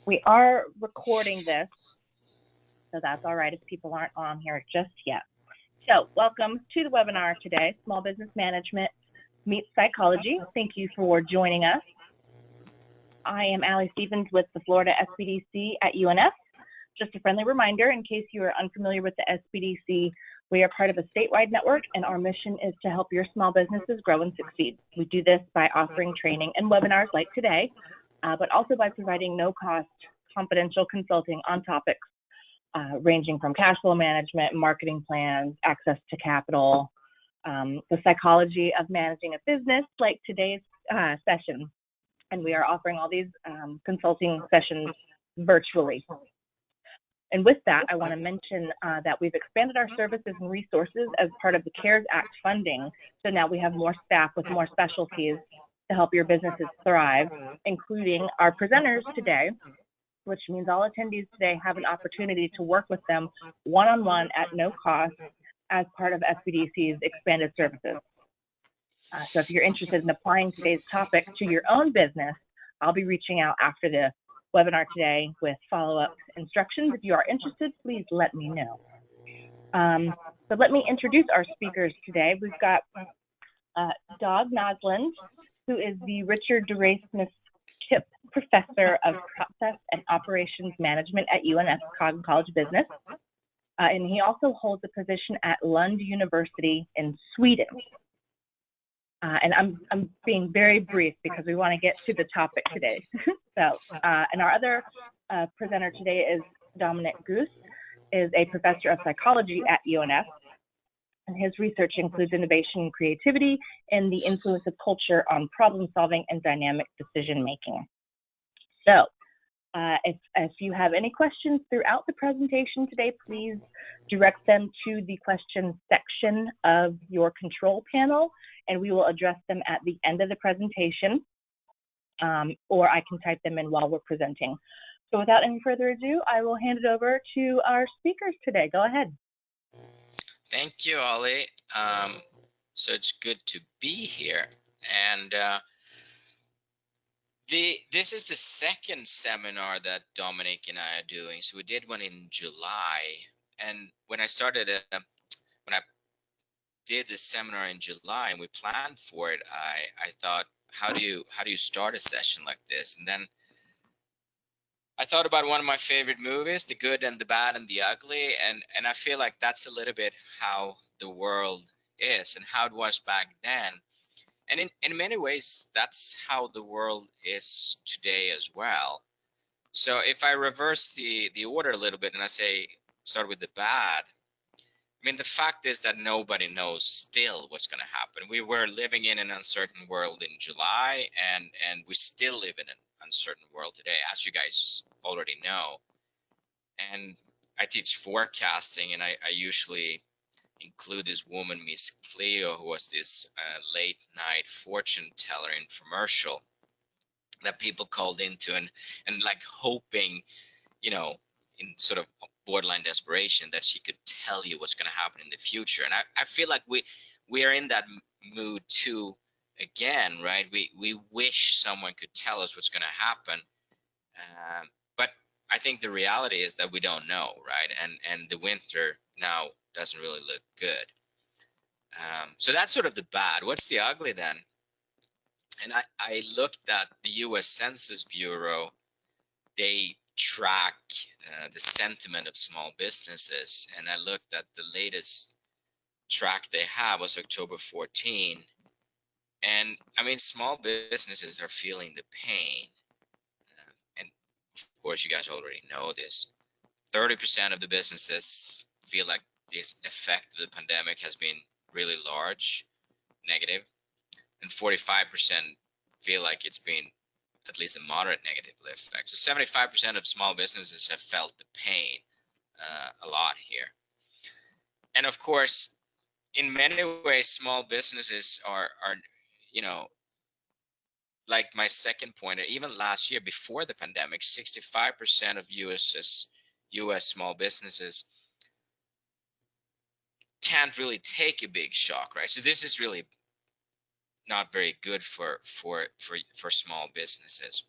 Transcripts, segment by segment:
We are recording this, so that's all right if people aren't on here just yet. So welcome to the webinar today, Small Business Management Meets Psychology. Thank you for joining us. I am Allie Stevens with the Florida SBDC at UNF. Just a friendly reminder, in case you are unfamiliar with the SBDC, we are part of a statewide network, and our mission is to help your small businesses grow and succeed. We do this by offering training and webinars like today, but also by providing no-cost confidential consulting on topics ranging from cash flow management, marketing plans, access to capital, the psychology of managing a business like today's session. And we are offering all these consulting sessions virtually. And with that, I want to mention that we've expanded our services and resources as part of the CARES Act funding. So now we have more staff with more specialties to help your businesses thrive, including our presenters today, which means all attendees today have an opportunity to work with them one-on-one at no cost as part of SBDC's expanded services. So if you're interested in applying today's topic to your own business, I'll be reaching out after the webinar today with follow-up instructions. If you are interested, please let me know. So let me introduce our speakers today. We've got Dag Nosland, who is the Richard DeRay-Smith Kipp Professor of Process and Operations Management at UNF Cog College of Business. And he also holds a position at Lund University in Sweden. And I'm being very brief because we want to get to the topic today. And our other presenter today is Dominic Goose, is a professor of psychology at UNF. And his research includes innovation and creativity and the influence of culture on problem solving and dynamic decision making. So if you have any questions throughout the presentation today, please direct them to the questions section of your control panel, and we will address them at the end of the presentation, or I can type them in while we're presenting. So without any further ado, I will hand it over to our speakers today. Go ahead. Thank you, Ollie. So it's good to be here. And this is the second seminar that Dominic and I are doing. So we did one in July. And when I started, when I did this seminar in July and we planned for it, I thought, how do you start a session like this? And then I thought about one of my favorite movies, The Good and the Bad and the Ugly, and I feel like that's a little bit how the world is and how it was back then. And in many ways, that's how the world is today as well. So if I reverse the order a little bit and I say, start with the bad, I mean, the fact is that nobody knows still what's going to happen. We were living in an uncertain world in July, and we still live in an uncertain world today, as you guys already know. And I teach forecasting, and I usually include this woman, Miss Cleo, who was this late night fortune teller infomercial that people called into and like hoping, you know, in sort of borderline desperation that she could tell you what's going to happen in the future. And I feel like we are in that mood too again, right? We wish someone could tell us what's going to happen, but I think the reality is that we don't know, right? And the winter now doesn't really look good. So that's sort of the bad. What's the ugly then? And I looked at the U.S. Census Bureau. They track the sentiment of small businesses, and I looked at the latest track they have was October 14, and I mean, small businesses are feeling the pain, and of course you guys already know this. 30% of the businesses feel like the effect of the pandemic has been really large, negative, and 45% feel like it's been at least a moderate negative effect. So 75% of small businesses have felt the pain a lot here. And of course, in many ways, small businesses are, you know, like my second point, even last year before the pandemic, 65% of US small businesses can't really take a big shock, right? So this is really not very good for small businesses.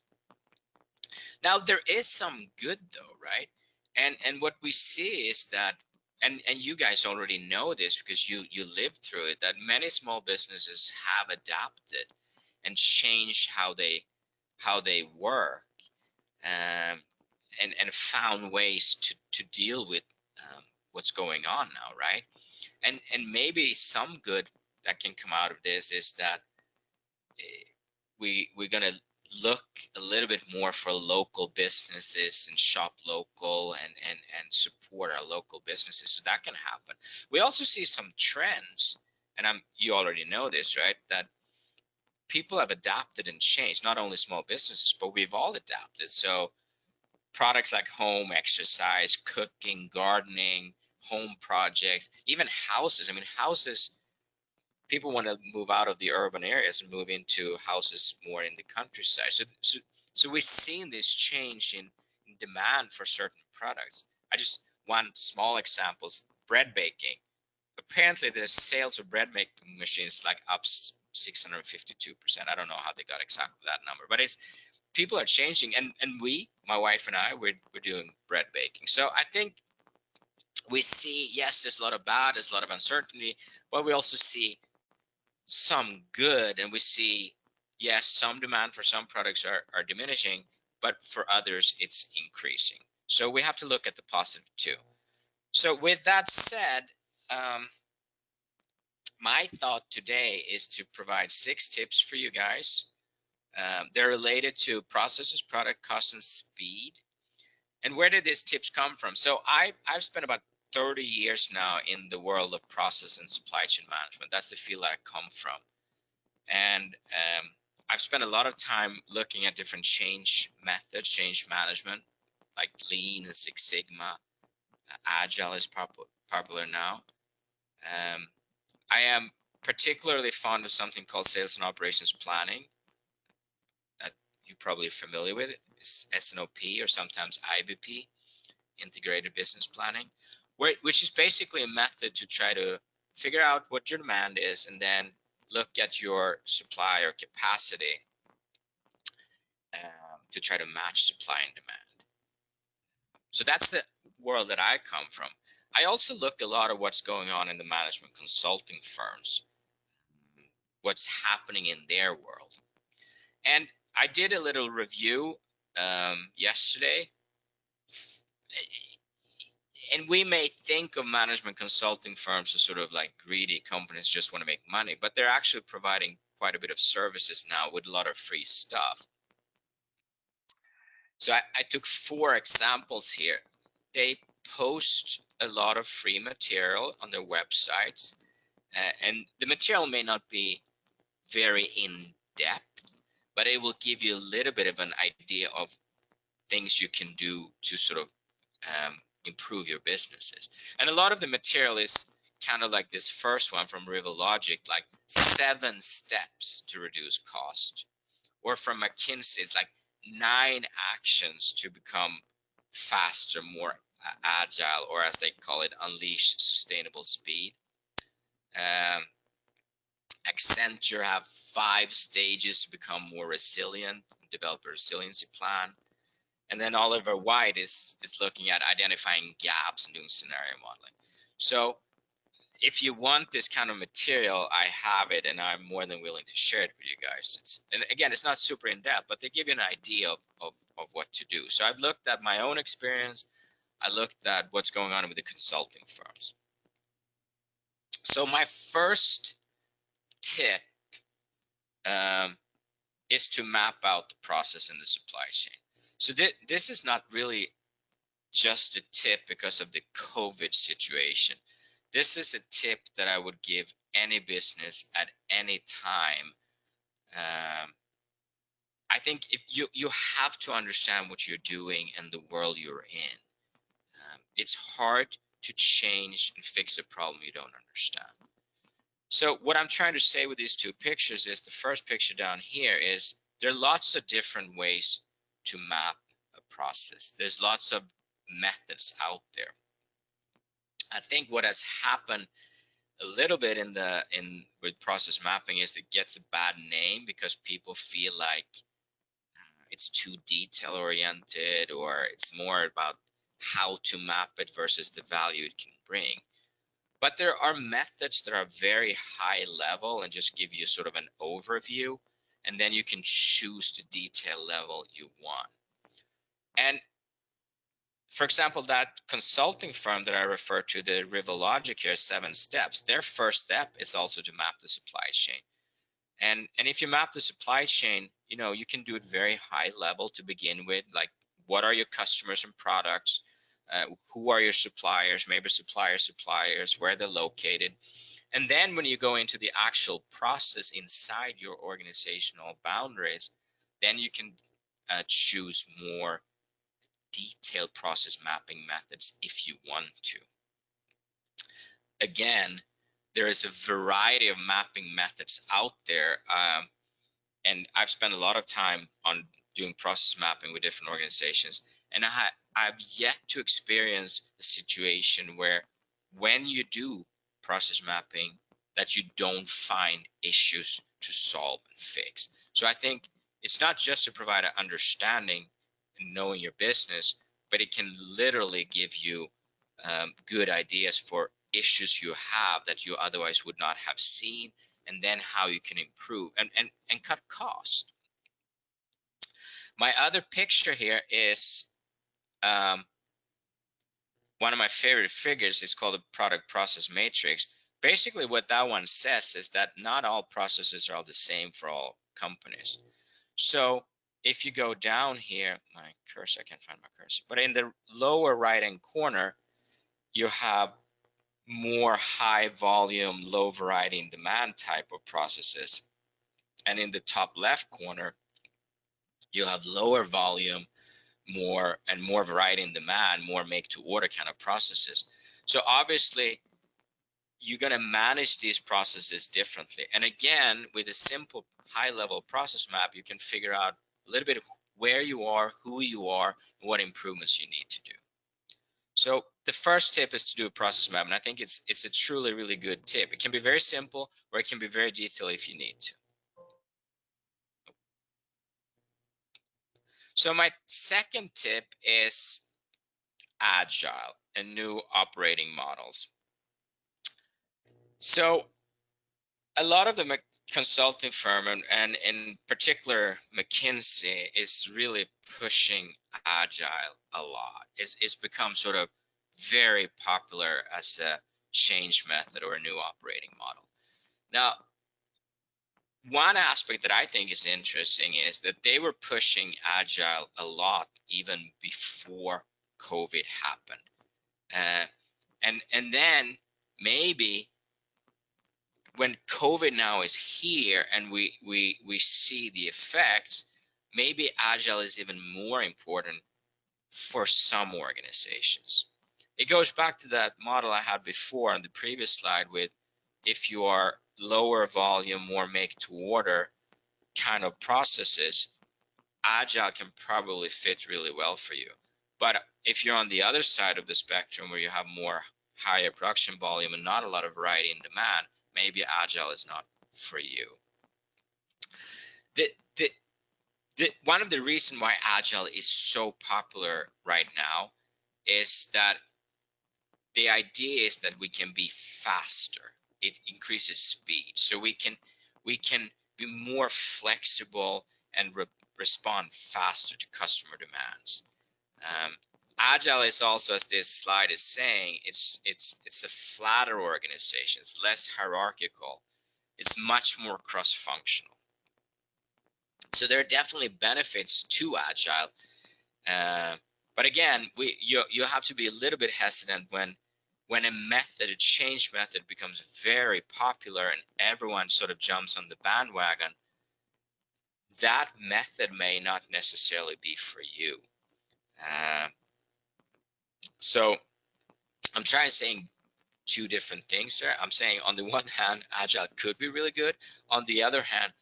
Now there is some good though, right? And what we see is that, and you guys already know this because you lived through it, that many small businesses have adapted and changed how they work, um, and found ways to deal with what's going on now, right? And maybe some good that can come out of this is that we're gonna look a little bit more for local businesses and shop local and support our local businesses, so that can happen. We also see some trends, and you already know this, right? That people have adapted and changed, not only small businesses, but we've all adapted. So products like home exercise, cooking, gardening, home projects, even houses. I mean, houses, people want to move out of the urban areas and move into houses more in the countryside. So we've seen this change in demand for certain products. I just one small example is bread baking. Apparently, the sales of bread making machines like up 652%. I don't know how they got exactly that number, but it's people are changing, and my wife and I, we're doing bread baking. So I think we see, yes, there's a lot of bad, there's a lot of uncertainty, but we also see some good, and we see, yes, some demand for some products are diminishing, but for others it's increasing. So we have to look at the positive too. So with that said, my thought today is to provide 6 tips for you guys. They're related to processes, product cost, and speed. And where did these tips come from? So I've spent about 30 years now in the world of process and supply chain management. That's the field that I come from. And I've spent a lot of time looking at different change methods, change management, like Lean and Six Sigma. Agile is popular now. I am particularly fond of something called sales and operations planning, that you're probably familiar with. It's SNOP, or sometimes IBP, integrated business planning, which is basically a method to try to figure out what your demand is and then look at your supply or capacity, to try to match supply and demand. So that's the world that I come from. I also look a lot at what's going on in the management consulting firms, what's happening in their world. And I did a little review yesterday, and we may think of management consulting firms as sort of like greedy companies just want to make money, but they're actually providing quite a bit of services now with a lot of free stuff. So I took 4 examples here. They post a lot of free material on their websites, and the material may not be very in depth, but it will give you a little bit of an idea of things you can do to sort of improve your businesses. And a lot of the material is kind of like this first one from Rival Logic, like 7 steps to reduce cost. Or from McKinsey, it's like 9 actions to become faster, more agile, or as they call it, unleash sustainable speed. Accenture have 5 stages to become more resilient, develop a resiliency plan. And then Oliver White is looking at identifying gaps and doing scenario modeling. So if you want this kind of material, I have it, and I'm more than willing to share it with you guys. And again, it's not super in depth, but they give you an idea of what to do. So I've looked at my own experience. I looked at what's going on with the consulting firms. So my first tip is to map out the process in the supply chain. So this is not really just a tip because of the COVID situation. This is a tip that I would give any business at any time. I think if you have to understand what you're doing and the world you're in. It's hard to change and fix a problem you don't understand. So what I'm trying to say with these 2 pictures is, the first picture down here is there are lots of different ways to map a process. There's lots of methods out there. I think what has happened a little bit with process mapping is it gets a bad name because people feel like it's too detail oriented, or it's more about how to map it versus the value it can bring. But there are methods that are very high level and just give you sort of an overview, and then you can choose the detail level you want. And for example, that consulting firm that I referred to, the Rivalogic here, 7 steps, their first step is also to map the supply chain. And if you map the supply chain, you can do it very high level to begin with, like what are your customers and products, who are your suppliers, maybe suppliers, where they're located. And then when you go into the actual process inside your organizational boundaries, then you can choose more detailed process mapping methods if you want to. Again, there is a variety of mapping methods out there. And I've spent a lot of time on doing process mapping with different organizations, and I've yet to experience a situation where when you do process mapping that you don't find issues to solve and fix. So I think it's not just to provide an understanding and knowing your business, but it can literally give you good ideas for issues you have that you otherwise would not have seen, and then how you can improve and cut cost. My other picture here is one of my favorite figures. Is called the product process matrix. Basically what that one says is that not all processes are all the same for all companies. So if you go down here, my cursor, I can't find my cursor, but in the lower right hand corner, you have more high volume, low variety and demand type of processes. And in the top left corner, you have lower volume, more variety in demand, more make to order kind of processes. So obviously you're going to manage these processes differently. And again, with a simple high level process map, you can figure out a little bit of where you are, who you are, and what improvements you need to do. So the first tip is to do a process map, and I think it's a truly really good tip. It can be very simple, or it can be very detailed if you need to. So my second tip is Agile and new operating models. So a lot of the consulting firm, and in particular McKinsey, is really pushing Agile a lot. It's become sort of very popular as a change method or a new operating model. Now, one aspect that I think is interesting is that they were pushing Agile a lot even before COVID happened. And then maybe when COVID now is here and we see the effects, maybe Agile is even more important for some organizations. It goes back to that model I had before on the previous slide with, if you are lower volume, more make to order kind of processes, Agile can probably fit really well for you. But if you're on the other side of the spectrum where you have more higher production volume and not a lot of variety in demand, maybe Agile is not for you. One of the reasons why Agile is so popular right now is that the idea is that we can be faster. It increases speed, so we can be more flexible and respond faster to customer demands. Agile is also, as this slide is saying, it's a flatter organization. It's less hierarchical. It's much more cross-functional. So there are definitely benefits to Agile, but again, you have to be a little bit hesitant when a method, a change method, becomes very popular and everyone sort of jumps on the bandwagon. That method may not necessarily be for you. So I'm trying to say two different things there. I'm saying on the one hand, Agile could be really good. On the other hand,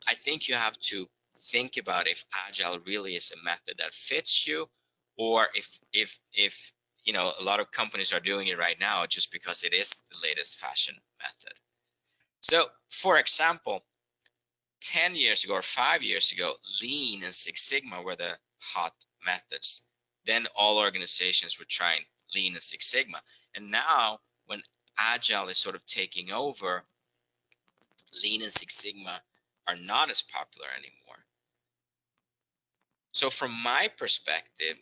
I think you have to think about if Agile really is a method that fits you, or if a lot of companies are doing it right now just because it is the latest fashion method. So for example, 10 years ago or 5 years ago, Lean and Six Sigma were the hot methods. Then all organizations were trying Lean and Six Sigma. And now when Agile is sort of taking over, Lean and Six Sigma are not as popular anymore. So from my perspective,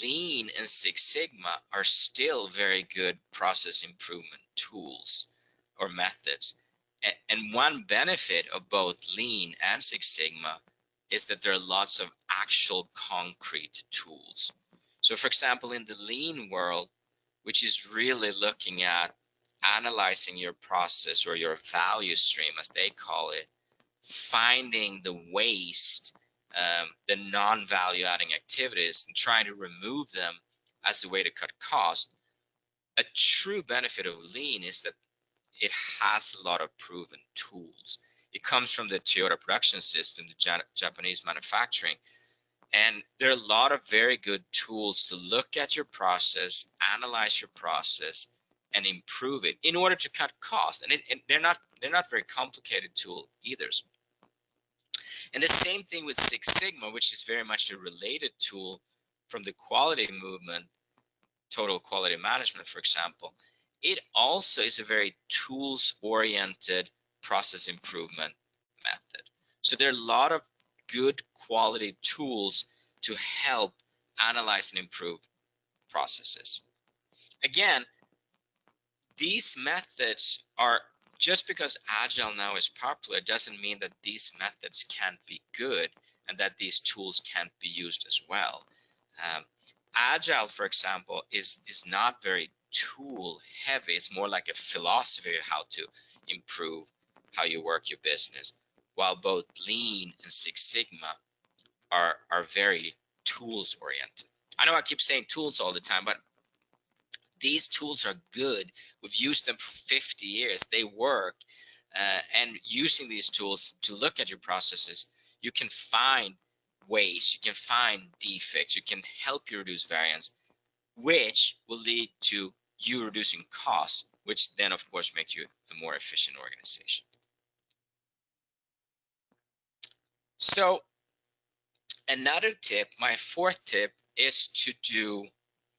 Lean and Six Sigma are still very good process improvement tools or methods. And one benefit of both Lean and Six Sigma is that there are lots of actual concrete tools. So for example, in the Lean world, which is really looking at analyzing your process or your value stream, as they call it, finding the waste, the non-value adding activities, and trying to remove them as a way to cut cost. A true benefit of Lean is that it has a lot of proven tools. It comes from the Toyota production system, the Japanese manufacturing, and there are a lot of very good tools to look at your process, analyze your process, and improve it in order to cut cost. And they're not very complicated tool either. And the same thing with Six Sigma, which is very much a related tool from the quality movement, total quality management, for example. It also is a very tools-oriented process improvement method. So there are a lot of good quality tools to help analyze and improve processes. Again, these methods are, just because Agile now is popular doesn't mean that these methods can't be good and that these tools can't be used as well. Agile, for example, is not very tool heavy. It's more like a philosophy of how to improve how you work your business, while both Lean and Six Sigma are very tools oriented. I know I keep saying tools all the time, but these tools are good. We've used them for 50 years. They work. And using these tools to look at your processes, you can find waste, you can find defects, you can help you reduce variance, which will lead to you reducing costs, which then, of course, make you a more efficient organization. So another tip, my fourth tip, is to do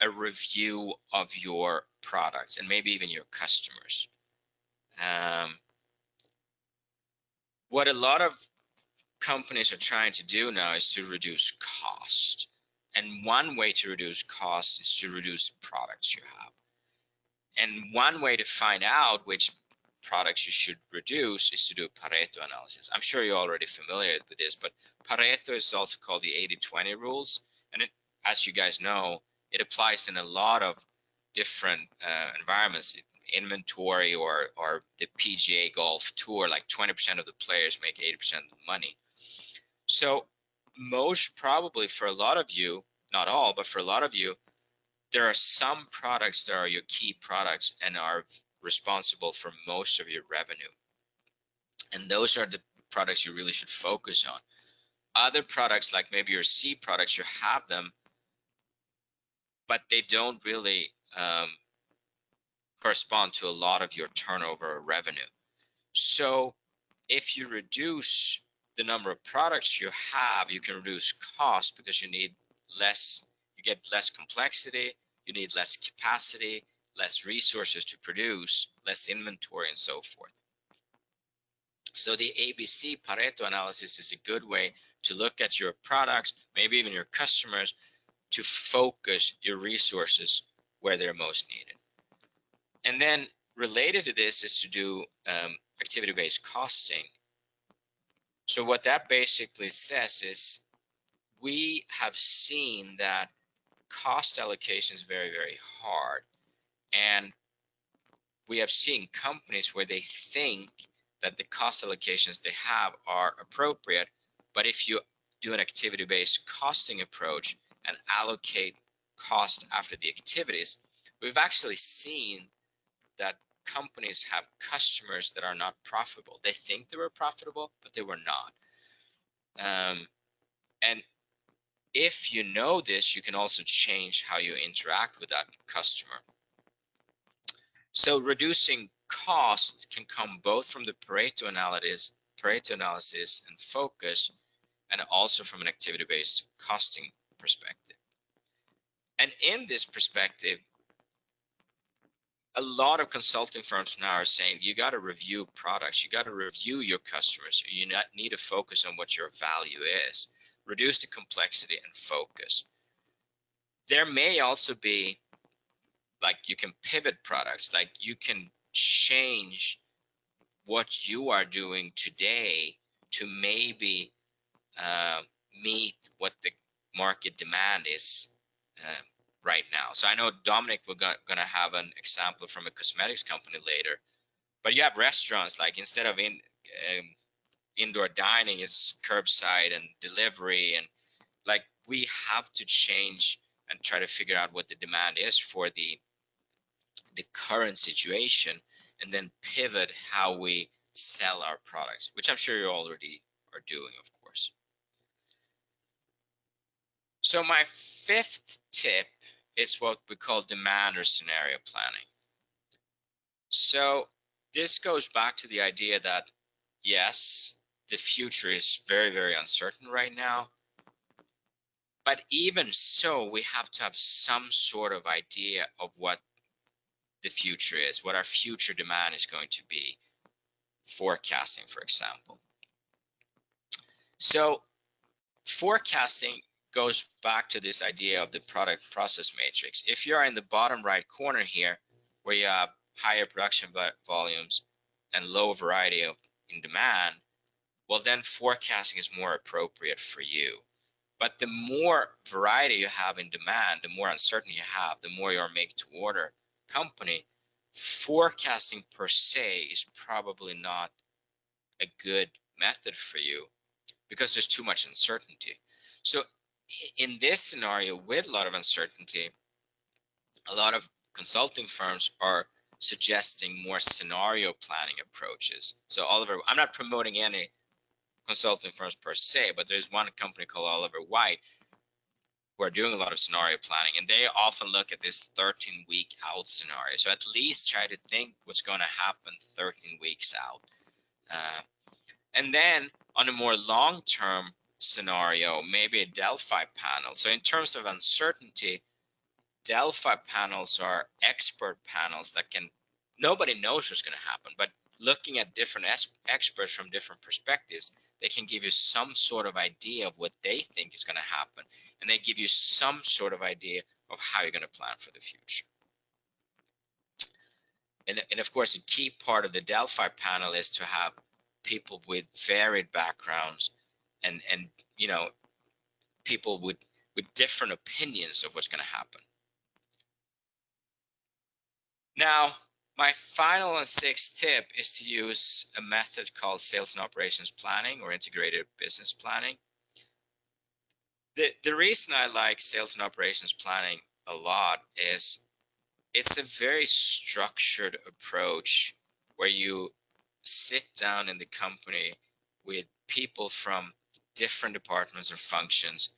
a review of your products and maybe even your customers. What a lot of companies are trying to do now is to reduce cost. And one way to reduce cost is to reduce products you have. And one way to find out which products you should reduce is to do a Pareto analysis. I'm sure you're already familiar with this, but Pareto is also called the 80-20 rules. And it, as you guys know, it applies in a lot of different environments. Inventory or the PGA Golf Tour, like 20% of the players make 80% of the money. So most probably for a lot of you, not all, but for a lot of you, there are some products that are your key products and are responsible for most of your revenue. And those are the products you really should focus on. Other products, like maybe your C products, you have them, but they don't really correspond to a lot of your turnover or revenue. So if you reduce the number of products you have, you can reduce cost because you need less, you get less complexity, you need less capacity, less resources to produce, less inventory, and so forth. So the ABC Pareto analysis is a good way to look at your products, maybe even your customers, to focus your resources where they're most needed. And then related to this is to do activity-based costing. So what that basically says is we have seen that cost allocation is very, very hard. And we have seen companies where they think that the cost allocations they have are appropriate, but if you do an activity-based costing approach and allocate cost after the activities, we've actually seen that companies have customers that are not profitable. They think they were profitable, but they were not. And if you know this, you can also change how you interact with that customer. So reducing cost can come both from the Pareto Pareto analysis and focus, and also from an activity-based costing perspective. And in this perspective, a lot of consulting firms now are saying you got to review products, you got to review your customers, you need to focus on what your value is, reduce the complexity and focus. There may also be, like, you can pivot products, like you can change what you are doing today to maybe meet what the market demand is right now. So I know Dominic, we're going to have an example from a cosmetics company later, but you have restaurants, like instead of indoor dining, it's curbside and delivery, and like we have to change and try to figure out what the demand is for the current situation, and then pivot how we sell our products, which I'm sure you already are doing, of course. So my fifth tip is what we call demand or scenario planning. So this goes back to the idea that, yes, the future is very, very uncertain right now. But even so, we have to have some sort of idea of what the future is, what our future demand is going to be. Forecasting, for example. So forecasting goes back to this idea of the product process matrix. If you're in the bottom right corner here, where you have higher production volumes and low variety in demand, well, then forecasting is more appropriate for you. But the more variety you have in demand, the more uncertainty you have, the more you're a make to order company, forecasting per se is probably not a good method for you because there's too much uncertainty. So in this scenario, with a lot of uncertainty, a lot of consulting firms are suggesting more scenario planning approaches. So Oliver, I'm not promoting any consulting firms per se, but there's one company called Oliver White who are doing a lot of scenario planning, and they often look at this 13-week out scenario. So at least try to think what's going to happen 13 weeks out. And then on a more long-term scenario, maybe a Delphi panel. So in terms of uncertainty, Delphi panels are expert panels that nobody knows what's going to happen, but looking at different experts from different perspectives, they can give you some sort of idea of what they think is going to happen, and they give you some sort of idea of how you're going to plan for the future. And of course, a key part of the Delphi panel is to have people with varied backgrounds and people with different opinions of what's going to happen. Now, my final and sixth tip is to use a method called sales and operations planning or integrated business planning. The reason I like sales and operations planning a lot is it's a very structured approach where you sit down in the company with people from different departments or functions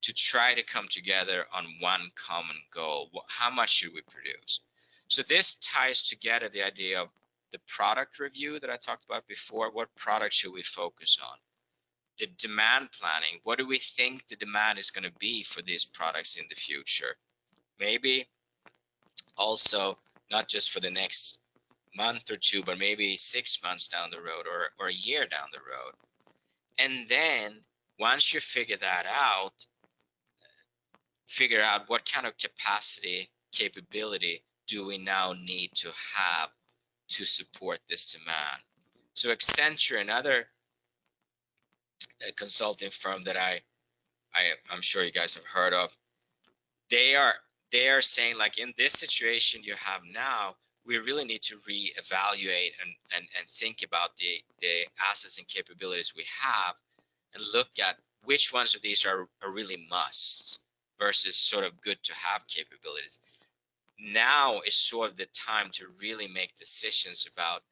to try to come together on one common goal. How much should we produce? So this ties together the idea of the product review that I talked about before. What product should we focus on? The demand planning. What do we think the demand is going to be for these products in the future? Maybe also not just for the next month or two, but maybe 6 months down the road or a year down the road. And then once you figure that out, figure out what kind of capacity, capability do we now need to have to support this demand. So Accenture, another consulting firm that I'm sure you guys have heard of, they are saying, like, in this situation you have now, we really need to reevaluate and think about the assets and capabilities we have and look at which ones of these are really musts versus sort of good to have capabilities. Now is sort of the time to really make decisions about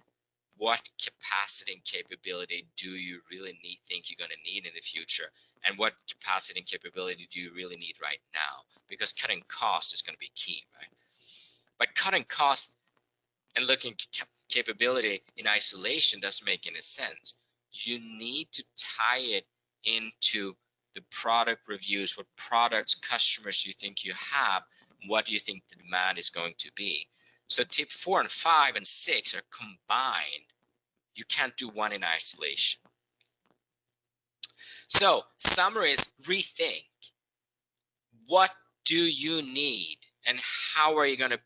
what capacity and capability do you really think you're going to need in the future, and what capacity and capability do you really need right now, because cutting costs is going to be key, right? But cutting costs and looking at capability in isolation doesn't make any sense. you need to tie it into the product reviews, what products, customers you think you have, what do you think the demand is going to be. So tip 4 and 5 and 6 are combined. You can't do one in isolation. So summary is rethink. What do you need and how are you going to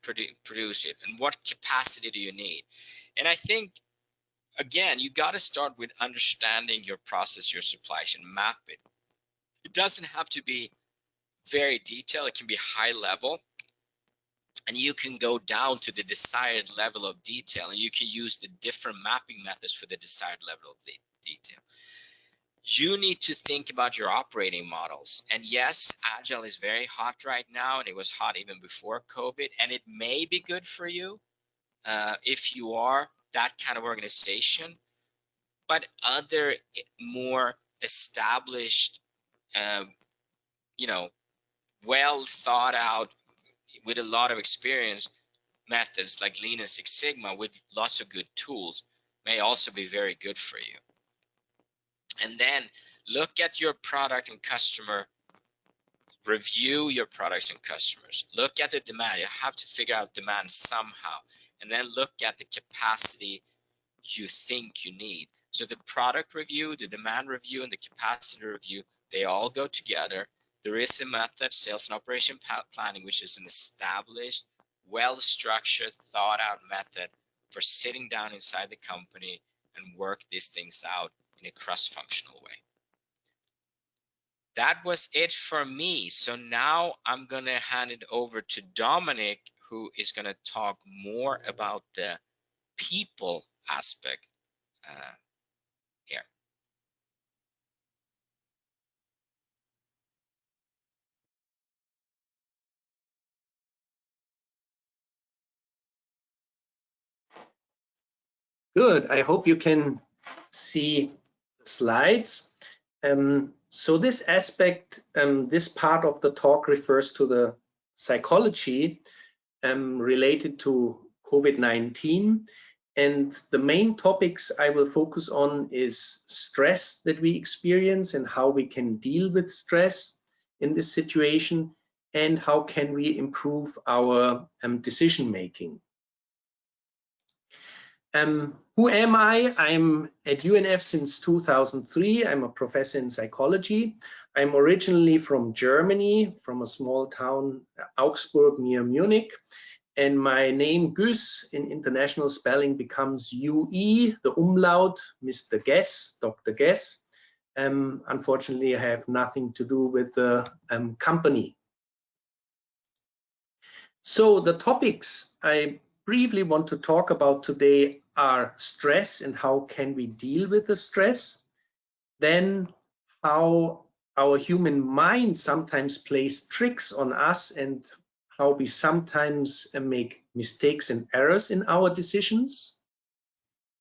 produce it, and what capacity do you need? And I think, again, you got to start with understanding your process, your supply chain, map it. It doesn't have to be very detailed. It can be high level, and you can go down to the desired level of detail, and you can use the different mapping methods for the desired level of detail. You need to think about your operating models. And yes, Agile is very hot right now, and it was hot even before COVID, and it may be good for you if you are that kind of organization. But other more established, well thought out, with a lot of experience methods like Lean and Six Sigma with lots of good tools may also be very good for you. And then look at your product and customer, review your products and customers, look at the demand. You have to figure out demand somehow, and then look at the capacity you think you need. So the product review, the demand review, and the capacity review, they all go together. There is a method, sales and operation planning, which is an established, well-structured, thought-out method for sitting down inside the company and work these things out in a cross-functional way. That was it for me. So now I'm going to hand it over to Dominic, who is going to talk more about the people aspect here. Good. I hope you can see the slides. So this aspect, this part of the talk refers to the psychology related to COVID-19. And the main topics I will focus on is stress that we experience and how we can deal with stress in this situation, and how can we improve our decision making. Who am I? I'm at UNF since 2003. I'm a professor in psychology. I'm originally from Germany, from a small town, Augsburg, near Munich. And my name, Gus, in international spelling becomes UE, the umlaut, Mr. Guess, Dr. Guess. Unfortunately, I have nothing to do with the company. So the topics I briefly want to talk about today are stress and how can we deal with the stress. Then how our human mind sometimes plays tricks on us and how we sometimes make mistakes and errors in our decisions.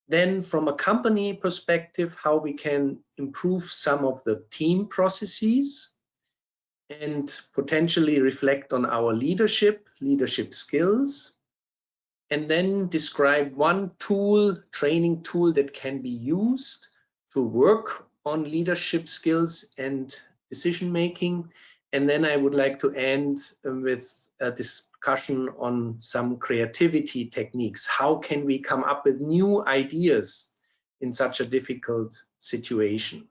Then from a company perspective, how we can improve some of the team processes and potentially reflect on our leadership skills. And then describe one tool, training tool that can be used to work on leadership skills and decision making. And then I would like to end with a discussion on some creativity techniques. How can we come up with new ideas in such a difficult situation?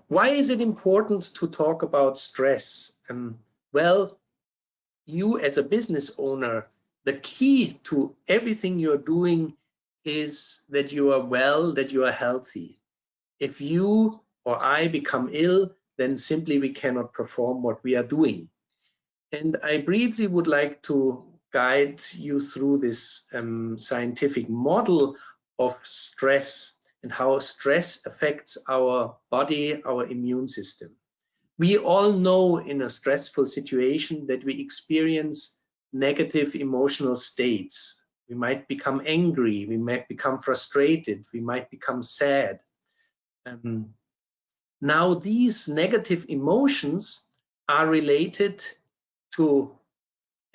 Why is it important to talk about stress? Well, you as a business owner, the key to everything you're doing is that you are well, that you are healthy. If you or I become ill, then simply we cannot perform what we are doing. And I briefly would like to guide you through this scientific model of stress and how stress affects our body, our immune system. We all know in a stressful situation that we experience negative emotional states. We might become angry, we might become frustrated, we might become sad. Now these negative emotions are related to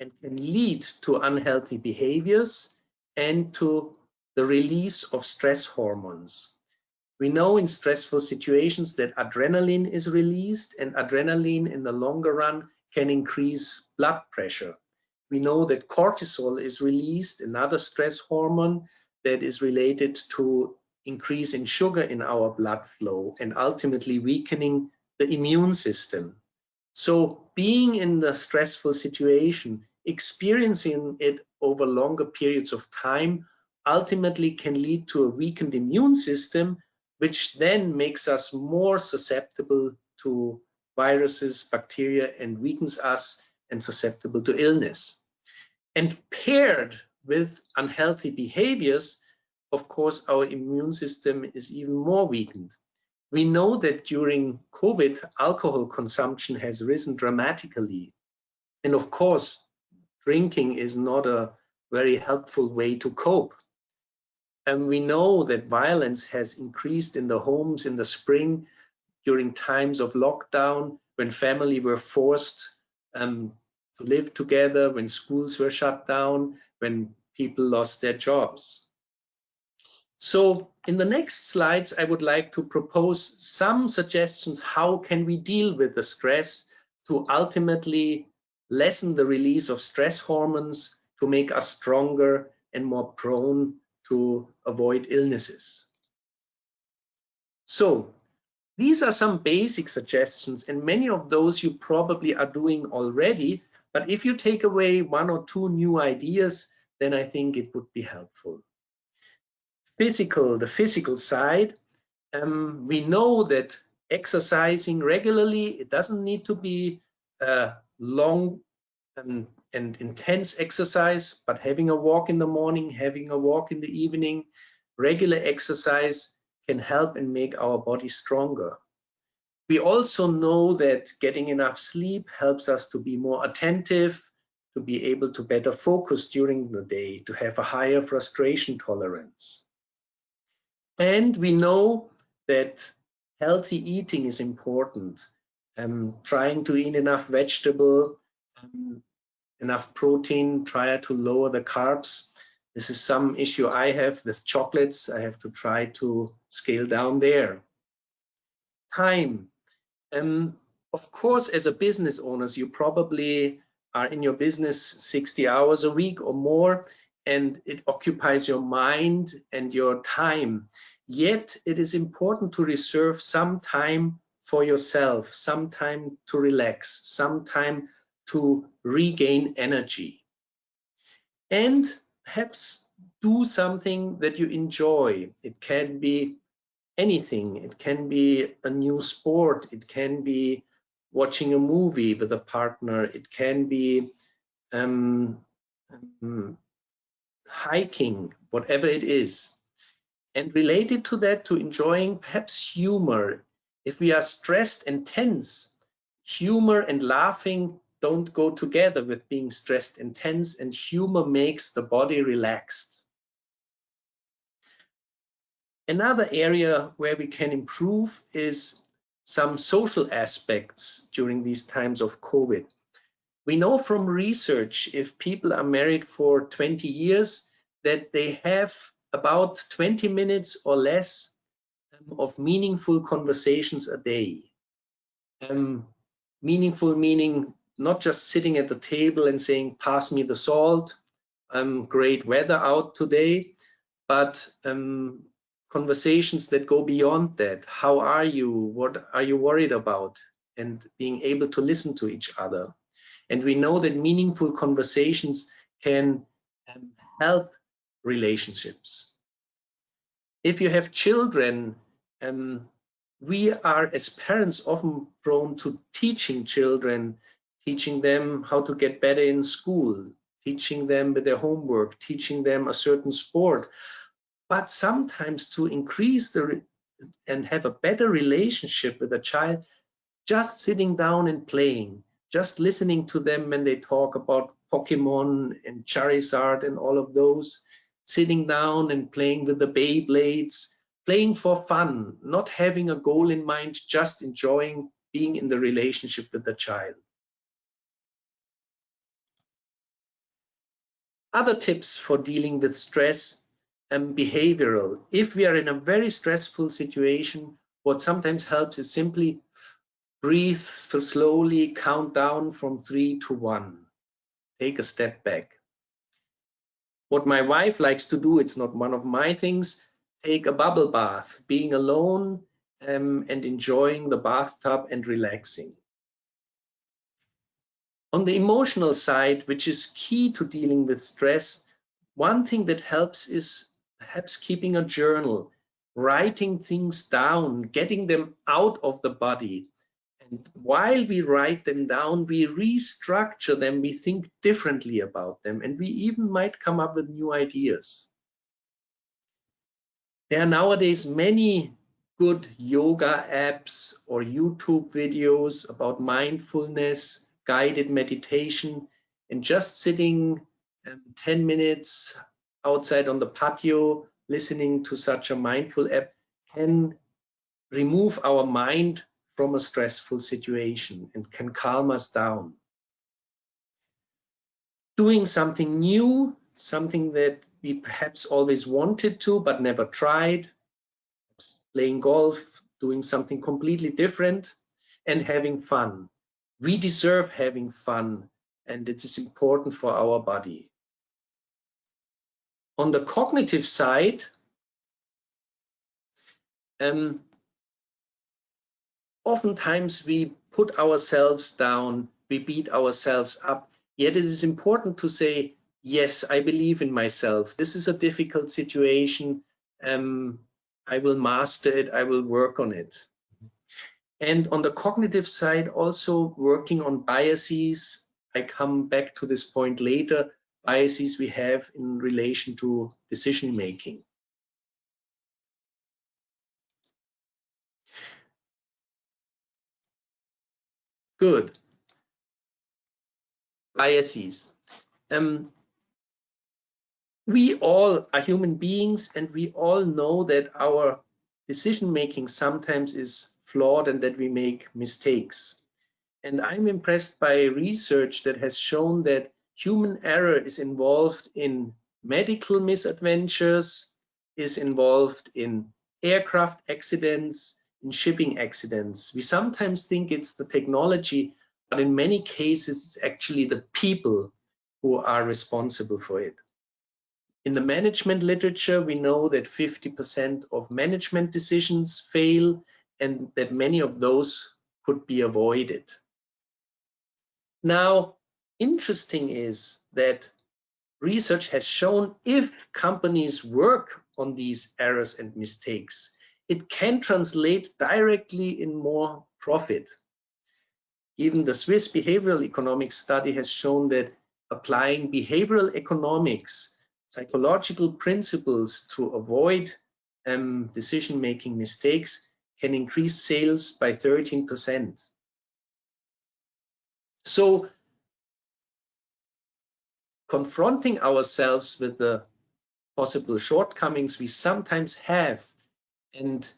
and can lead to unhealthy behaviors and to the release of stress hormones. We know in stressful situations that adrenaline is released, and adrenaline in the longer run can increase blood pressure. We know that cortisol is released, another stress hormone that is related to increase in sugar in our blood flow and ultimately weakening the immune system. So being in the stressful situation, experiencing it over longer periods of time, ultimately can lead to a weakened immune system, which then makes us more susceptible to viruses, bacteria, and weakens us and susceptible to illness. And paired with unhealthy behaviors, of course, our immune system is even more weakened. We know that during COVID, alcohol consumption has risen dramatically. And of course, drinking is not a very helpful way to cope. And we know that violence has increased in the homes in the spring during times of lockdown, when families were forced to live together, when schools were shut down, when people lost their jobs. So in the next slides, I would like to propose some suggestions. How can we deal with the stress to ultimately lessen the release of stress hormones to make us stronger and more prone to avoid illnesses? So these are some basic suggestions, and many of those you probably are doing already. But if you take away one or two new ideas, then I think it would be helpful. The physical side, we know that exercising regularly, it doesn't need to be long and intense exercise, but having a walk in the morning, having a walk in the evening, regular exercise can help and make our body stronger. We also know that getting enough sleep helps us to be more attentive, to be able to better focus during the day, to have a higher frustration tolerance. And we know that healthy eating is important. Trying to eat enough vegetable, enough protein, try to lower the carbs. This is some issue I have with chocolates. I have to try to scale down there. Time. Of course, as a business owners, you probably are in your business 60 hours a week or more, and it occupies your mind and your time. Yet it is important to reserve some time for yourself, some time to relax, some time to regain energy. And perhaps do something that you enjoy. It can be anything. It can be a new sport. It can be watching a movie with a partner. It can be hiking, whatever it is. And related to that, to enjoying perhaps humor. If we are stressed and tense, humor and laughing don't go together with being stressed and tense, and humor makes the body relaxed. Another area where we can improve is some social aspects during these times of COVID. We know from research, if people are married for 20 years, that they have about 20 minutes or less of meaningful conversations a day. Meaningful meaning not just sitting at the table and saying, pass me the salt, great weather out today, but conversations that go beyond that. How are you? What are you worried about? And being able to listen to each other. And we know that meaningful conversations can help relationships. If you have children, we are as parents often prone to teaching children, teaching them how to get better in school, teaching them with their homework, teaching them a certain sport. But sometimes to increase and have a better relationship with a child, just sitting down and playing, just listening to them when they talk about Pokemon and Charizard and all of those, sitting down and playing with the Beyblades, playing for fun, not having a goal in mind, just enjoying being in the relationship with the child. Other tips for dealing with stress. behavioral. If we are in a very stressful situation, what sometimes helps is simply breathe slowly, count down from 3 to 1. Take a step back. What my wife likes to do, it's not one of my things, take a bubble bath, being alone and enjoying the bathtub and relaxing. On the emotional side, which is key to dealing with stress, one thing that helps is perhaps keeping a journal, writing things down, getting them out of the body. And while we write them down, we restructure them, we think differently about them, and we even might come up with new ideas. There are nowadays many good yoga apps or YouTube videos about mindfulness, guided meditation, and just sitting 10 minutes outside on the patio, listening to such a mindful app can remove our mind from a stressful situation and can calm us down. Doing something new, something that we perhaps always wanted to but never tried, playing golf, doing something completely different, and having fun. We deserve having fun, and it is important for our body. On the cognitive side, oftentimes we put ourselves down, we beat ourselves up, yet it is important to say, yes, I believe in myself. This is a difficult situation. I will master it, I will work on it. And on the cognitive side, also working on biases. I come back to this point later, biases we have in relation to decision making. Good. Biases. We all are human beings, and we all know that our decision making sometimes is flawed and that we make mistakes. And I'm impressed by research that has shown that human error is involved in medical misadventures, is involved in aircraft accidents, in shipping accidents. We sometimes think it's the technology, but in many cases, it's actually the people who are responsible for it. In the management literature, we know that 50% of management decisions fail and that many of those could be avoided. Now, interesting is that research has shown if companies work on these errors and mistakes, it can translate directly in more profit. Even the Swiss behavioral economics study has shown that applying behavioral economics, psychological principles to avoid decision-making mistakes can increase sales by 13%. So confronting ourselves with the possible shortcomings we sometimes have and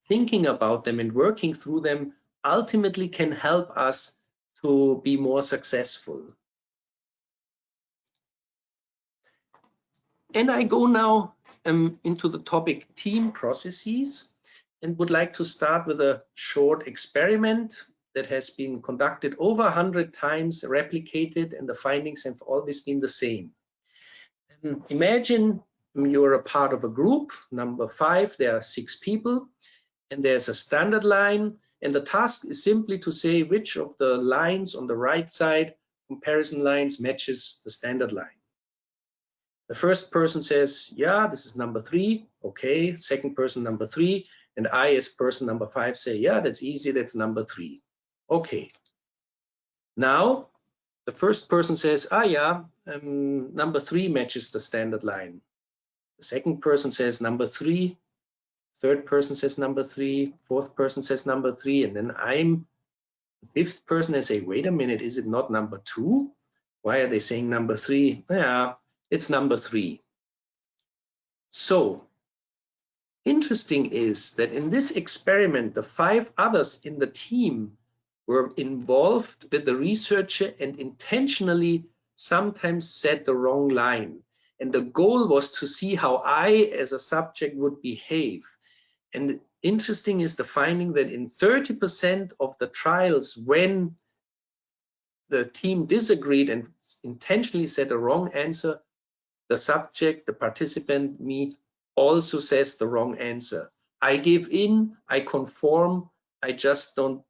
thinking about them and working through them ultimately can help us to be more successful. And I go now into the topic team processes and would like to start with a short experiment that has been conducted over 100 times, replicated, and the findings have always been the same. Imagine you're a part of a group, number 5, there are 6 people, and there's a standard line, and the task is simply to say which of the lines on the right side, comparison lines, matches the standard line. The first person says, yeah, this is number 3, okay. Second person, number 3, and I as person number 5 say, yeah, that's easy, that's number 3, okay. Now, the first person says, yeah, number 3 matches the standard line. The second person says number 3, third person says number 3, fourth person says number 3, and then I'm the 5th person and say, wait a minute, is it not number 2? Why are they saying number 3? Yeah, it's number 3. So interesting is that in this experiment, the 5 others in the team were involved with the researcher and intentionally sometimes said the wrong line. And the goal was to see how I as a subject would behave. And interesting is the finding that in 30% of the trials, when the team disagreed and intentionally said a wrong answer, the subject, the participant, me, also says the wrong answer. I give in, I conform, I just don't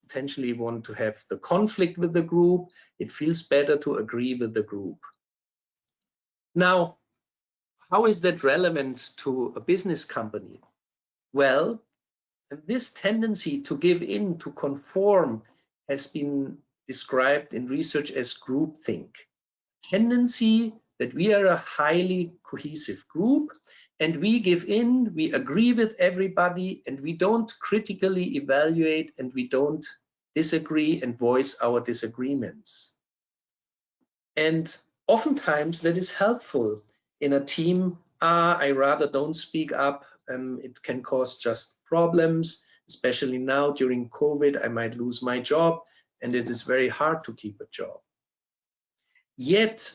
potentially want to have the conflict with the group. It feels better to agree with the group. Now, how is that relevant to a business company? Well, this tendency to give in, to conform, has been described in research as groupthink. Tendency that we are a highly cohesive group and we give in, we agree with everybody, and we don't critically evaluate and we don't disagree and voice our disagreements. And oftentimes that is helpful in a team. I rather don't speak up. It can cause just problems, especially now during COVID. I might lose my job and it is very hard to keep a job. Yet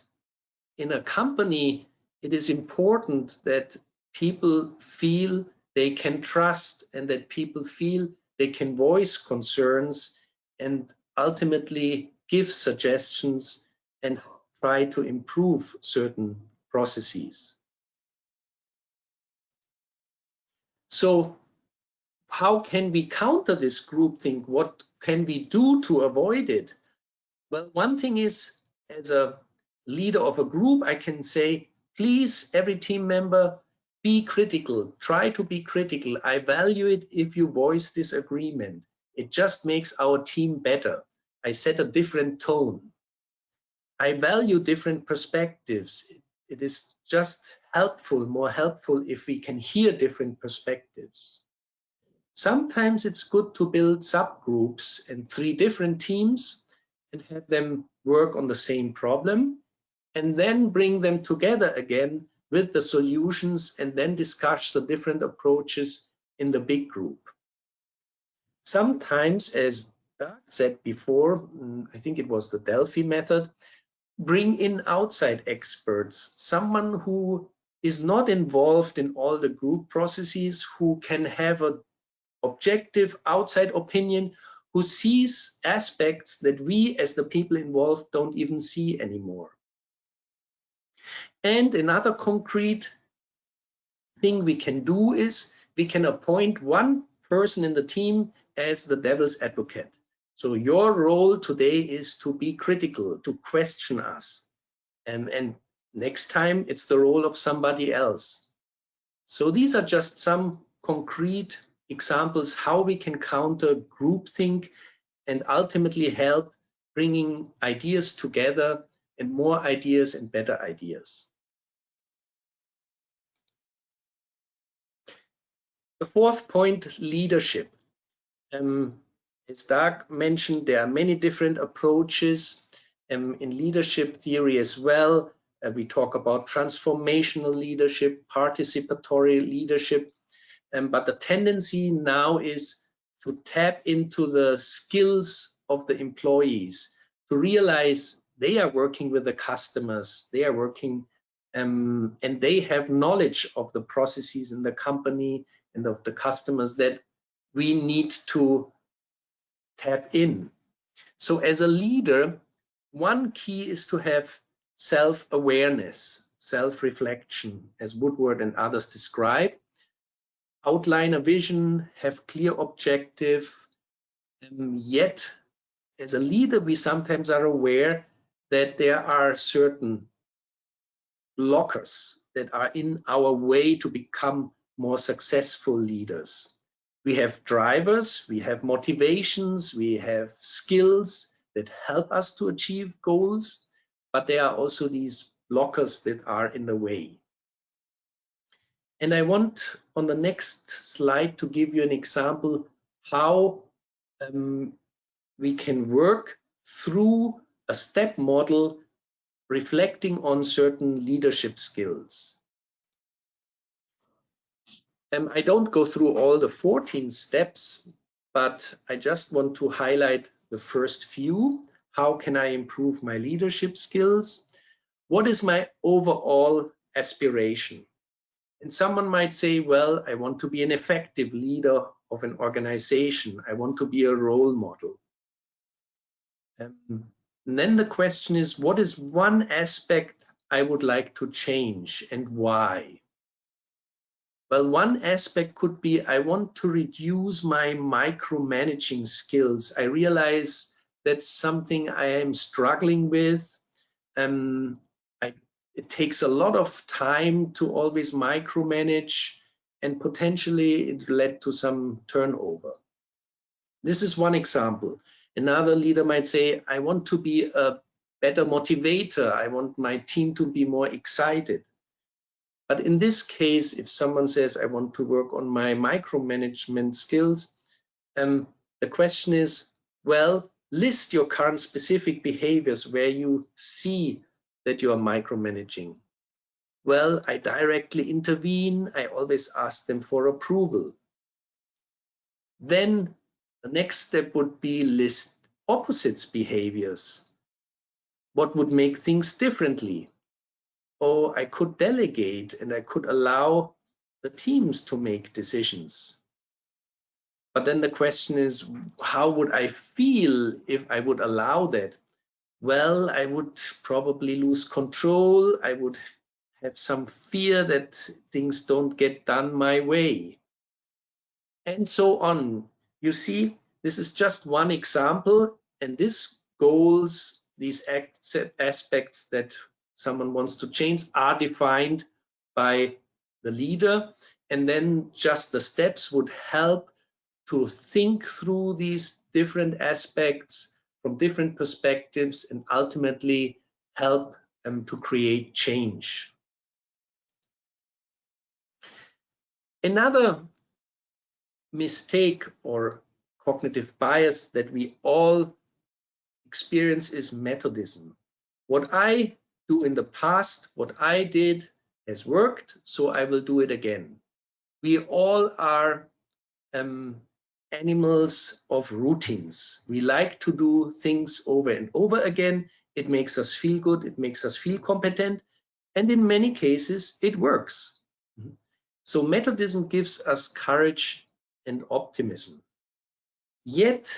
in a company, it is important that people feel they can trust and that people feel they can voice concerns and ultimately give suggestions and try to improve certain processes. So how can we counter this groupthink? What can we do to avoid it? Well, one thing is, as a leader of a group, I can say, please, every team member, be critical. Try to be critical. I value it if you voice disagreement. It just makes our team better. I set a different tone. I value different perspectives. It is just helpful, more helpful if we can hear different perspectives. Sometimes it's good to build subgroups and 3 different teams and have them work on the same problem and then bring them together again with the solutions and then discuss the different approaches in the big group. Sometimes, as Doug said before, I think it was the Delphi method, bring in outside experts, someone who is not involved in all the group processes, who can have an objective outside opinion, who sees aspects that we as the people involved don't even see anymore. And another concrete thing we can do is we can appoint one person in the team as the devil's advocate. So your role today is to be critical, to question us. And next time it's the role of somebody else. So these are just some concrete examples how we can counter groupthink and ultimately help bringing ideas together and more ideas and better ideas. The 4th point, leadership. As Doug mentioned, there are many different approaches in leadership theory as well. We talk about transformational leadership, participatory leadership, but the tendency now is to tap into the skills of the employees, to realize they are working with the customers, they are working and they have knowledge of the processes in the company and of the customers that we need to tap in. So as a leader, one key is to have self-awareness, self-reflection, as Woodward and others describe. Outline a vision, have clear objective, yet as a leader we sometimes are aware that there are certain blockers that are in our way to become more successful leaders. We have drivers, we have motivations, we have skills that help us to achieve goals, but there are also these blockers that are in the way. And I want on the next slide to give you an example how we can work through a step model reflecting on certain leadership skills. I don't go through all the 14 steps, but I just want to highlight the first few. How can I improve my leadership skills? What is my overall aspiration. And someone might say, well, I want to be an effective leader of an organization. I want to be a role model. And then the question is, what is one aspect I would like to change and why? Well, one aspect could be I want to reduce my micromanaging skills. I realize that's something I am struggling with. It takes a lot of time to always micromanage, and potentially it led to some turnover. This is one example. Another leader might say, I want to be a better motivator. I want my team to be more excited. But in this case, if someone says, I want to work on my micromanagement skills, the question is, well, list your current specific behaviors where you see that you are micromanaging. Well, I directly intervene. I always ask them for approval. Then the next step would be list opposites behaviors. What would make things differently? Oh, I could delegate and I could allow the teams to make decisions. But then the question is, how would I feel if I would allow that? Well, I would probably lose control. I would have some fear that things don't get done my way. And so on. You see, this is just one example, and these goals, these aspects that someone wants to change are defined by the leader, and then just the steps would help to think through these different aspects from different perspectives and ultimately help them to create change. Another mistake or cognitive bias that we all experience is Methodism. What I do in the past, what I did has worked, so I will do it again. We all are animals of routines. We like to do things over and over again. It makes us feel good, it makes us feel competent, and in many cases it works. So Methodism gives us courage and optimism. Yet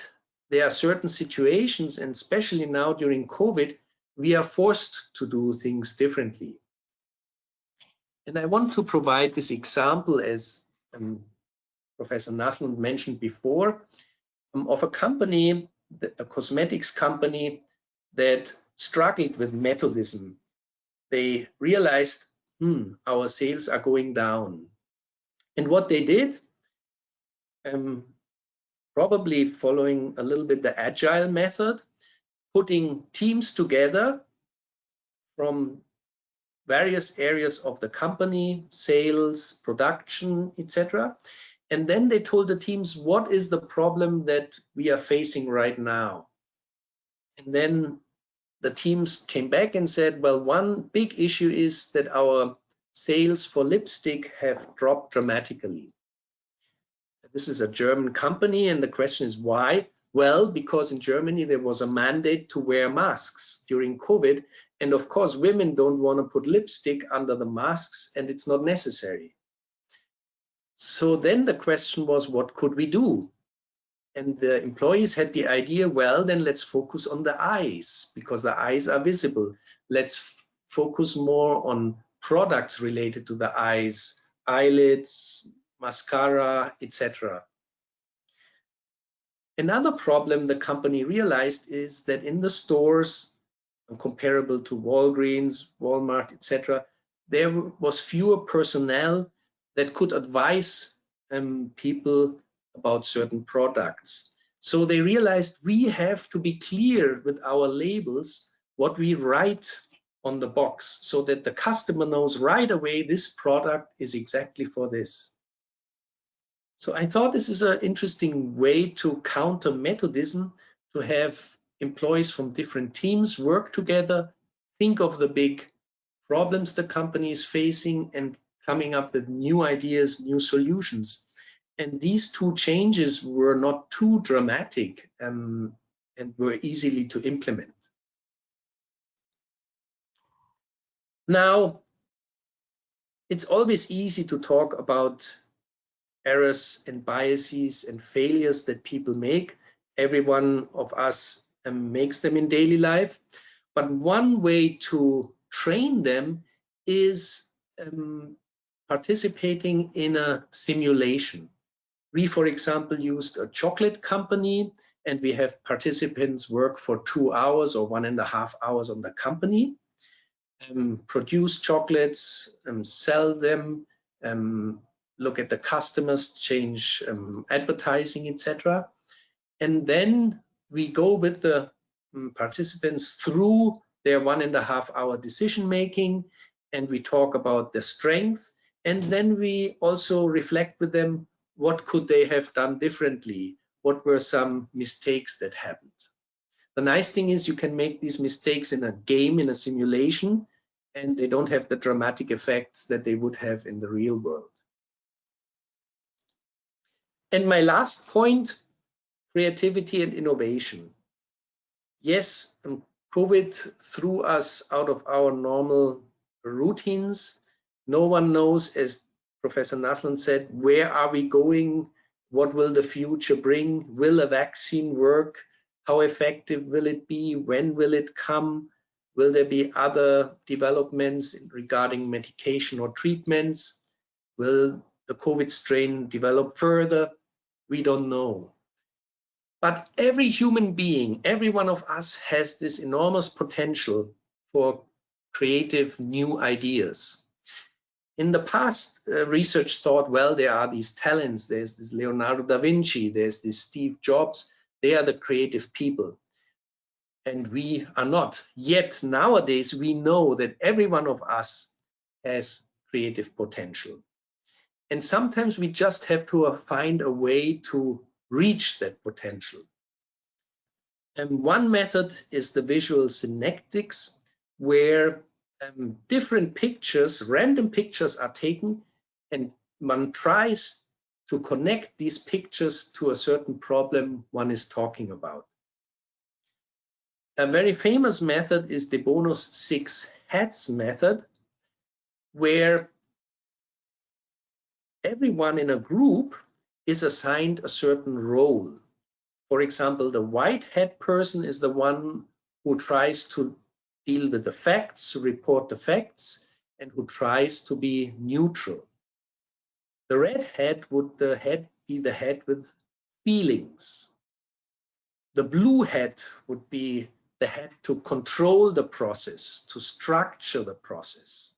there are certain situations, and especially now during COVID, we are forced to do things differently. And I want to provide this example, as Professor Naslund mentioned before, of a company, a cosmetics company that struggled with Methodism. They realized, our sales are going down. And what they did, probably following a little bit the Agile method, putting teams together from various areas of the company, sales, production, etc. And then they told the teams, what is the problem that we are facing right now? And then the teams came back and said, well, one big issue is that our sales for lipstick have dropped dramatically. This is a German company, and the question is why? Well, because in Germany there was a mandate to wear masks during COVID, and of course women don't want to put lipstick under the masks, and it's not necessary. So then the question was, what could we do? And the employees had the idea, well, then let's focus on the eyes, because the eyes are visible. Let's focus more on products related to the eyes, eyelids, mascara, etc. Another problem the company realized is that in the stores, comparable to Walgreens, Walmart, etc., there was fewer personnel that could advise people about certain products. So they realized we have to be clear with our labels, what we write on the box, so that the customer knows right away this product is exactly for this. So I thought this is an interesting way to counter Methodism, to have employees from different teams work together, think of the big problems the company is facing, and coming up with new ideas, new solutions. And these two changes were not too dramatic and were easily to implement. Now, It's always easy to talk about errors and biases and failures that people make. Every one of us makes them in daily life. But one way to train them is participating in a simulation. We, for example, used a chocolate company, and we have participants work for 2 hours or 1.5 hours on the company, produce chocolates, sell them, look at the customers, change advertising, etc. And then we go with the participants through their 1.5 hour decision making, and we talk about the strengths, and then we also reflect with them what could they have done differently, what were some mistakes that happened. The nice thing is you can make these mistakes in a game, in a simulation, and they don't have the dramatic effects that they would have in the real world. And my last point, creativity and innovation. Yes, COVID threw us out of our normal routines. No one knows, as Professor Naslund said, where are we going? What will the future bring? Will a vaccine work? How effective will it be? When will it come? Will there be other developments regarding medication or treatments? Will the COVID strain develop further? We don't know. But every human being, every one of us has this enormous potential for creative new ideas. In the past, research thought, well, there are these talents. There's this Leonardo da Vinci, there's this Steve Jobs. They are the creative people. And we are not. Yet nowadays, we know that every one of us has creative potential. And sometimes we just have to find a way to reach that potential. And one method is the visual synectics, where different pictures, random pictures are taken, and one tries to connect these pictures to a certain problem one is talking about. A very famous method is de Bono's 6 hats method, where everyone in a group is assigned a certain role. For example, the white hat person is the one who tries to deal with the facts, report the facts, and who tries to be neutral. The red hat would be the head with feelings. The blue hat would be the head to control the process, to structure the process.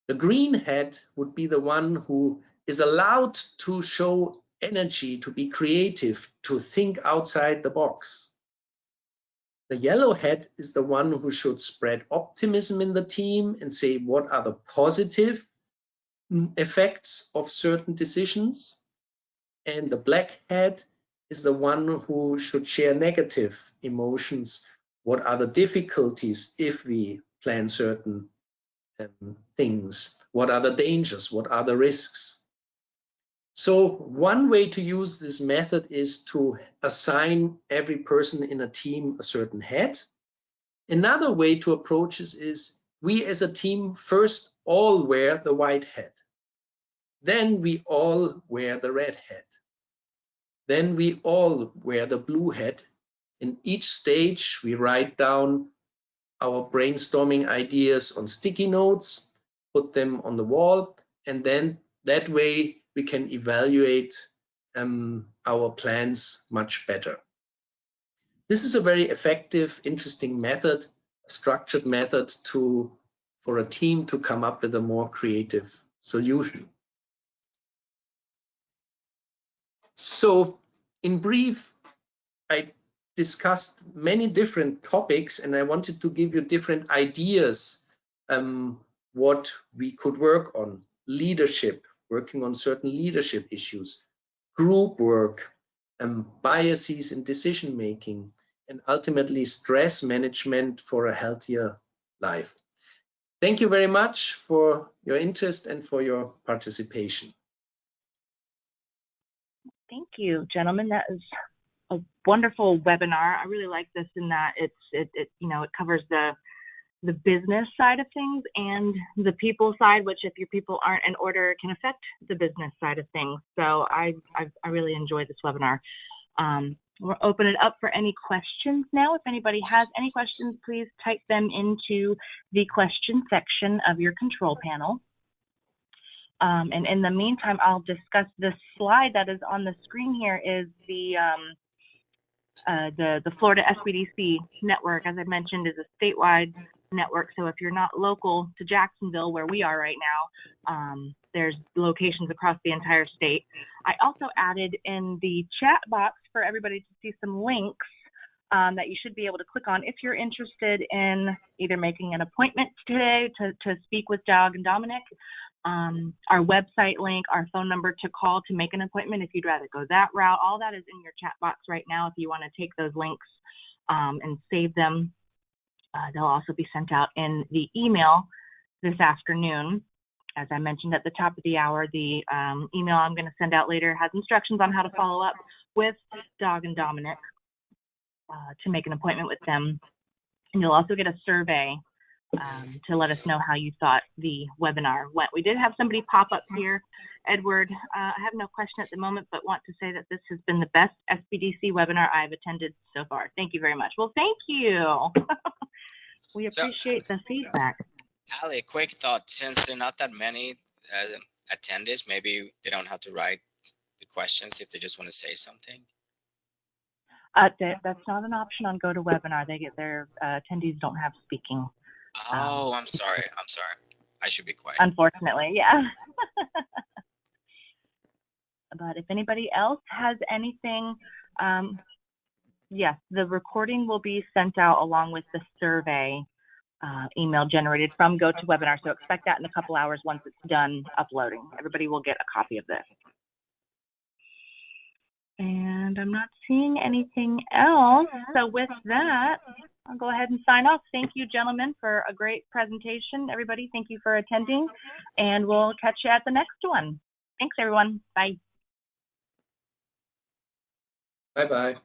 The green hat would be the one who is allowed to show energy, to be creative, to think outside the box. The yellow hat is the one who should spread optimism in the team and say what are the positive effects of certain decisions. And the black hat is the one who should share negative emotions. What are the difficulties if we plan certain things? What are the dangers? What are the risks? So one way to use this method is to assign every person in a team a certain hat. Another way to approach this is we as a team first all wear the white hat. Then we all wear the red hat. Then we all wear the blue hat. In each stage, we write down our brainstorming ideas on sticky notes, put them on the wall, and then that way we can evaluate our plans much better. This is a very effective, interesting method, a structured method for a team to come up with a more creative solution. So in brief, I discussed many different topics, and I wanted to give you different ideas what we could work on. Leadership, working on certain leadership issues, group work, biases in decision making, and ultimately stress management for a healthier life. Thank you very much for your interest and for your participation. Thank you, gentlemen. That is a wonderful webinar. I really like this in that it covers the the business side of things and the people side, which if your people aren't in order can affect the business side of things. So I really enjoyed this webinar. We'll open it up for any questions now. If anybody has any questions, please type them into the question section of your control panel. And in the meantime, I'll discuss this slide that is on the screen here is the Florida SBDC network, as I mentioned, is a statewide network. So if you're not local to Jacksonville, where we are right now, there's locations across the entire state. I also added in the chat box for everybody to see some links that you should be able to click on if you're interested in either making an appointment today to speak with Doug and Dominic, our website link, our phone number to call to make an appointment if you'd rather go that route. All that is in your chat box right now if you want to take those links and save them. They'll also be sent out in the email this afternoon. As I mentioned at the top of the hour, the email I'm going to send out later has instructions on how to follow up with Doug and Dominic to make an appointment with them. And you'll also get a survey to let us know how you thought the webinar went. We did have somebody pop up here. Edward, I have no question at the moment, but want to say that this has been the best SBDC webinar I've attended so far. Thank you very much. Well, thank you. We appreciate the feedback. Ali, a quick thought. Since there are not that many attendees, maybe they don't have to write the questions if they just want to say something. That's not an option on GoToWebinar. They get their attendees don't have speaking. Oh, I'm sorry. I should be quiet. Unfortunately, yeah. But if anybody else has anything, yes, the recording will be sent out along with the survey email generated from GoToWebinar. So expect that in a couple hours once it's done uploading. Everybody will get a copy of this. And I'm not seeing anything else. So with that, I'll go ahead and sign off. Thank you, gentlemen, for a great presentation. Everybody, thank you for attending. And we'll catch you at the next one. Thanks, everyone. Bye. Bye-bye.